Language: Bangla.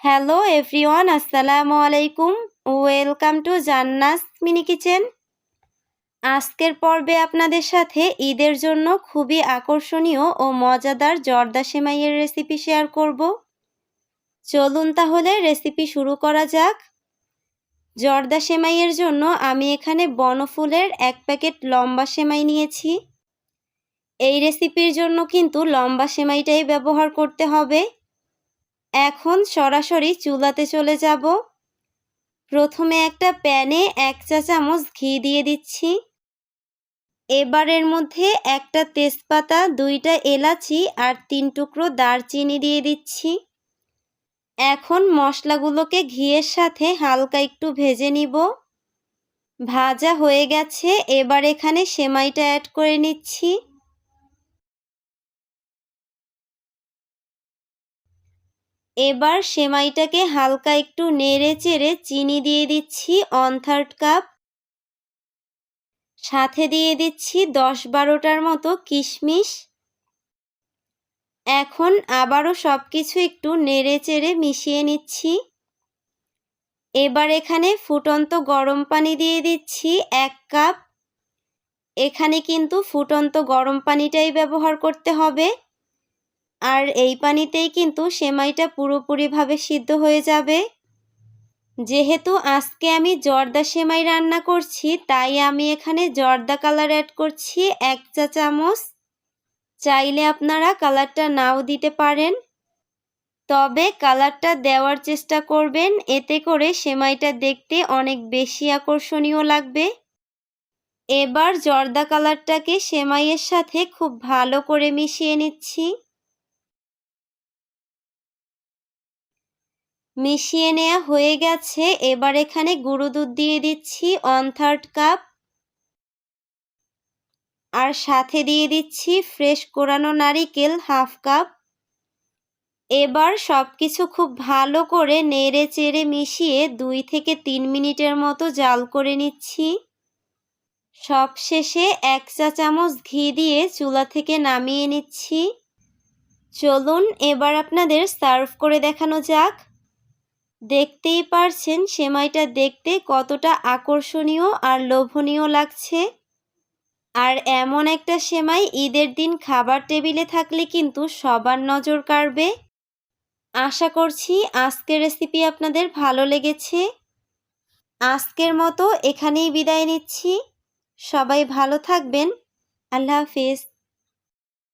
হ্যালো এভরিওয়ান, আসসালামু আলাইকুম। Welcome to জান্নাস mini kitchen. আজকের পর্বে আপনাদের সাথে ঈদের জন্য খুবই আকর্ষণীয় ও মজাদার জর্দা সেমাইয়ের রেসিপি শেয়ার করব। চলুন তাহলে রেসিপি শুরু করা যাক। জর্দা সেমাইয়ের জন্য আমি এখানে বনফুলের 1 প্যাকেট লম্বা সেমাই নিয়েছি। এই রেসিপির জন্য কিন্তু লম্বা সেমাইটাই ব্যবহার করতে হবে। এখন সরাসরি চুলাতে চলে যাব। প্রথমে একটা প্যানে 1 চা চামচ ঘি দিয়ে দিচ্ছি। এবার এর মধ্যে একটা তেজপাতা, 2টা এলাচি আর 3 টুকরো দারচিনি দিয়ে দিচ্ছি। এখন মশলাগুলোকে ঘিয়ের সাথে হালকা একটু ভেজে নিব। ভাজা হয়ে গেছে, এবার এখানে সেমাইটা অ্যাড করে নিচ্ছি। এবার সেমাইটাকে হালকা একটু নেড়ে চেড়ে চিনি দিয়ে দিচ্ছি 1/3 কাপ। সাথে দিয়ে দিচ্ছি 10-12টার মতো কিশমিশ। এখন আবারও সবকিছু একটু নেড়ে চেড়ে মিশিয়ে নিচ্ছি। এবার এখানে ফুটন্ত গরম পানি দিয়ে দিচ্ছি 1 কাপ। এখানে কিন্তু ফুটন্ত গরম পানিটাই ব্যবহার করতে হবে। আর এই পানিতেই কিন্তু সেমাইটা পুরোপুরিভাবে সিদ্ধ হয়ে যাবে। যেহেতু আজকে আমি জর্দা সেমাই রান্না করছি, তাই আমি এখানে জর্দা কালার অ্যাড করছি 1 চা চামচ। চাইলে আপনারা কালারটা নাও দিতে পারেন, তবে কালারটা দেওয়ার চেষ্টা করবেন, এতে করে সেমাইটা দেখতে অনেক বেশি আকর্ষণীয় লাগবে। এবার জর্দা কালারটাকে সেমাইয়ের সাথে খুব ভালো করে মিশিয়ে নিচ্ছি। মিশিয়ে নেওয়া হয়ে গেছে, এবার এখানে গুঁড়ো দুধ দিয়ে দিচ্ছি 1/3 কাপ। আর সাথে দিয়ে দিচ্ছি ফ্রেশ কোরানো নারিকেল 1/2 কাপ। এবার সবকিছু খুব ভালো করে নেড়ে চেড়ে মিশিয়ে 2 থেকে 3 মিনিটের মতো জাল করে নিচ্ছি। সবশেষে 1 চা চামচ ঘি দিয়ে চুলা থেকে নামিয়ে নিচ্ছি। চলুন এবার আপনাদের সার্ভ করে দেখানো যাক। দেখতেই পারছেন সেমাইটা দেখতে কতটা আকর্ষণীয় আর লোভনীয় লাগছে। আর এমন একটা সেমাই ঈদের দিন খাবার টেবিলে থাকলে কিন্তু সবার নজর কাড়বে। আশা করছি আজকের রেসিপি আপনাদের ভালো লেগেছে। আজকের মতো এখানেই বিদায় নিচ্ছি। সবাই ভালো থাকবেন। আল্লাহ হাফেজ।